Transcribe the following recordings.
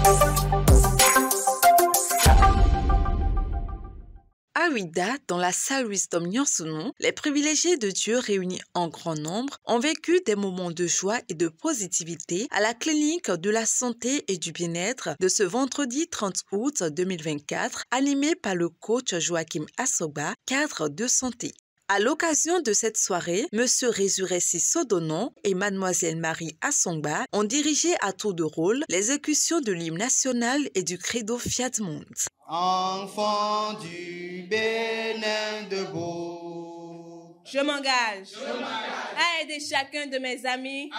À Ouidah, dans la salle Wisdom Nyansounou, les privilégiés de Dieu réunis en grand nombre ont vécu des moments de joie et de positivité à la clinique de la santé et du bien-être de ce vendredi 30 août 2024, animé par le coach Joachim Assoba, cadre de santé. À l'occasion de cette soirée, M. Résuressi Sodonon et Mlle Marie Assongba ont dirigé à tour de rôle l'exécution de l'hymne national et du credo Fiat Monde. Enfant du Bénin de Beau, je m'engage à aider chacun de mes amis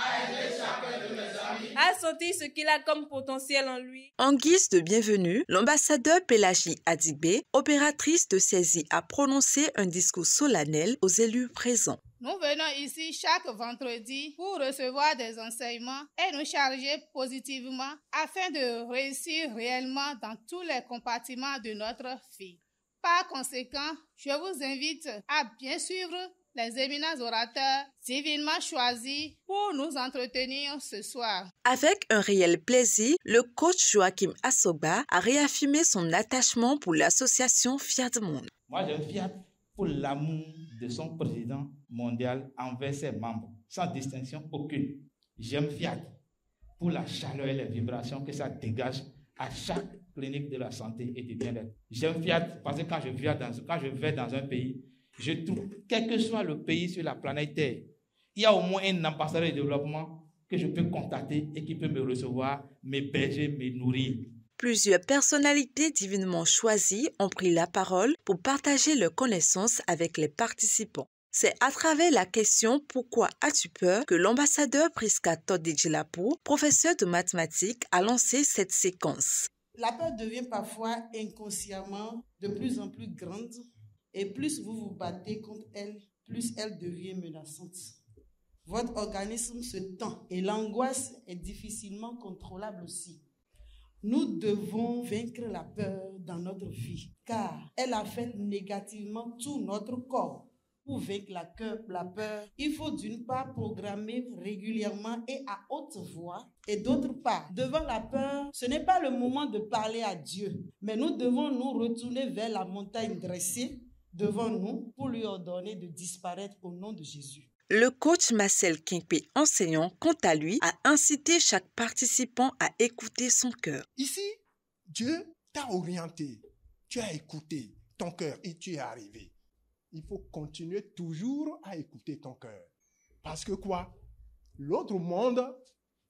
à sentir ce qu'il a comme potentiel en lui. En guise de bienvenue, l'ambassadeur Pélagie Adigbe, opératrice de saisie, a prononcé un discours solennel aux élus présents. Nous venons ici chaque vendredi pour recevoir des enseignements et nous charger positivement afin de réussir réellement dans tous les compartiments de notre vie. Par conséquent, je vous invite à bien suivre les éminents orateurs divinement choisis pour nous entretenir ce soir. Avec un réel plaisir, le coach Joachim Assoba a réaffirmé son attachement pour l'association Fiat Monde. Moi, je Fiat pour l'amour de son président mondial envers ses membres, sans distinction aucune. J'aime Fiat pour la chaleur et les vibrations que ça dégage à chaque clinique de la santé et du bien-être. J'aime Fiat parce que quand je vais dans un pays, je trouve, quel que soit le pays sur la planète Terre, il y a au moins un ambassadeur de développement que je peux contacter et qui peut me recevoir, m'héberger, me nourrir. Plusieurs personnalités divinement choisies ont pris la parole pour partager leurs connaissances avec les participants. C'est à travers la question « Pourquoi as-tu peur ?» que l'ambassadeur Priska Todejilapou, professeur de mathématiques, a lancé cette séquence. La peur devient parfois inconsciemment de plus en plus grande et plus vous vous battez contre elle, plus elle devient menaçante. Votre organisme se tend et l'angoisse est difficilement contrôlable aussi. Nous devons vaincre la peur dans notre vie, car elle affecte négativement tout notre corps. Pour vaincre la peur, il faut d'une part programmer régulièrement et à haute voix, et d'autre part, devant la peur, ce n'est pas le moment de parler à Dieu, mais nous devons nous retourner vers la montagne dressée devant nous pour lui ordonner de disparaître au nom de Jésus. Le coach Marcel Kingpé, enseignant, quant à lui, a incité chaque participant à écouter son cœur. Ici, Dieu t'a orienté, tu as écouté ton cœur et tu es arrivé. Il faut continuer toujours à écouter ton cœur. Parce que quoi? L'autre monde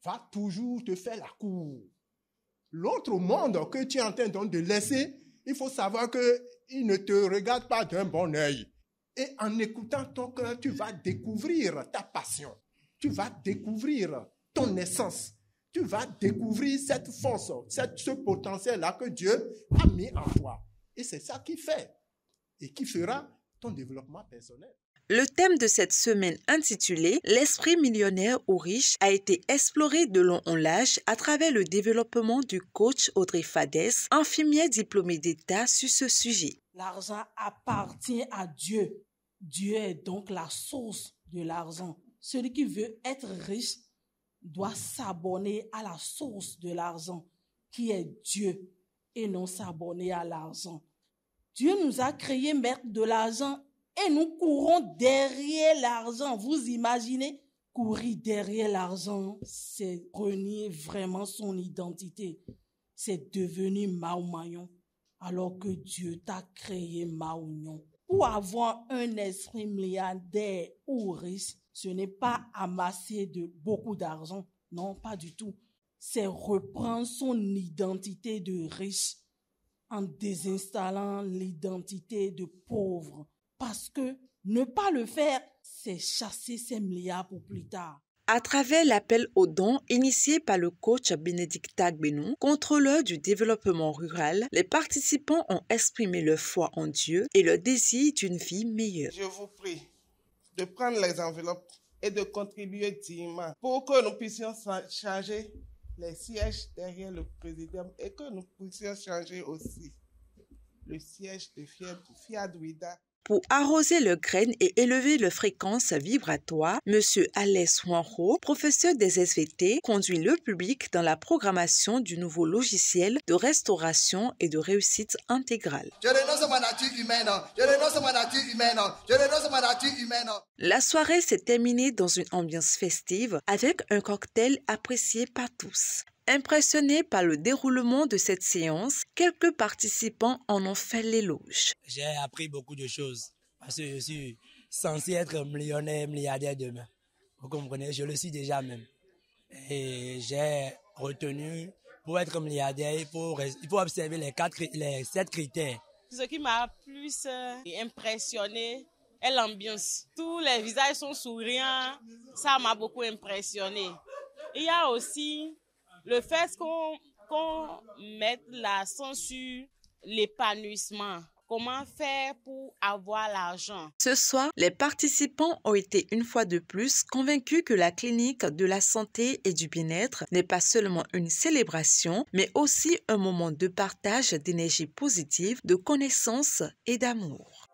va toujours te faire la cour. L'autre monde que tu es en train de laisser, il faut savoir qu'il ne te regarde pas d'un bon œil. Et en écoutant ton cœur, tu vas découvrir ta passion. Tu vas découvrir ton essence. Tu vas découvrir cette force, ce potentiel-là que Dieu a mis en toi. Et c'est ça qui fait et qui fera ton développement personnel. Le thème de cette semaine intitulé « L'esprit millionnaire ou riche » a été exploré de long en large à travers le développement du coach Audrey Fadès, infirmière diplômée d'État sur ce sujet. L'argent appartient à Dieu. Dieu est donc la source de l'argent. Celui qui veut être riche doit s'abonner à la source de l'argent, qui est Dieu, et non s'abonner à l'argent. Dieu nous a créés maîtres de l'argent et nous courons derrière l'argent. Vous imaginez? Courir derrière l'argent, c'est renier vraiment son identité. C'est devenir Maoumayon, alors que Dieu t'a créé Maougnon. Pour avoir un esprit milliardaire ou riche, ce n'est pas amasser beaucoup d'argent. Non, pas du tout. C'est reprendre son identité de riche en désinstallant l'identité de pauvre. Parce que ne pas le faire, c'est chasser ses milliards pour plus tard. À travers l'appel aux dons initié par le coach Bénédicte Agbenou, contrôleur du développement rural, les participants ont exprimé leur foi en Dieu et leur désir d'une vie meilleure. Je vous prie de prendre les enveloppes et de contribuer dignement pour que nous puissions changer les sièges derrière le président et que nous puissions changer aussi le siège de Fiat Ouidah. Pour arroser leurs graines et élever leur fréquence vibratoire, M. Alex Wanro, professeur des SVT, conduit le public dans la programmation du nouveau logiciel de restauration et de réussite intégrale. Je renonce ma nature humaine, je renonce ma nature humaine, je renonce ma nature humaine. La soirée s'est terminée dans une ambiance festive avec un cocktail apprécié par tous. Impressionnés par le déroulement de cette séance, quelques participants en ont fait l'éloge. J'ai appris beaucoup de choses parce que je suis censé être millionnaire, milliardaire demain. Vous comprenez, je le suis déjà même. Et j'ai retenu, pour être milliardaire, il faut observer les 7 critères. Ce qui m'a plus impressionné est l'ambiance. Tous les visages sont souriants, ça m'a beaucoup impressionné. Il y a aussi le fait qu'on mette l'accent sur l'épanouissement. Comment faire pour avoir l'argent? Ce soir, les participants ont été une fois de plus convaincus que la clinique de la santé et du bien-être n'est pas seulement une célébration, mais aussi un moment de partage d'énergie positive, de connaissance et d'amour.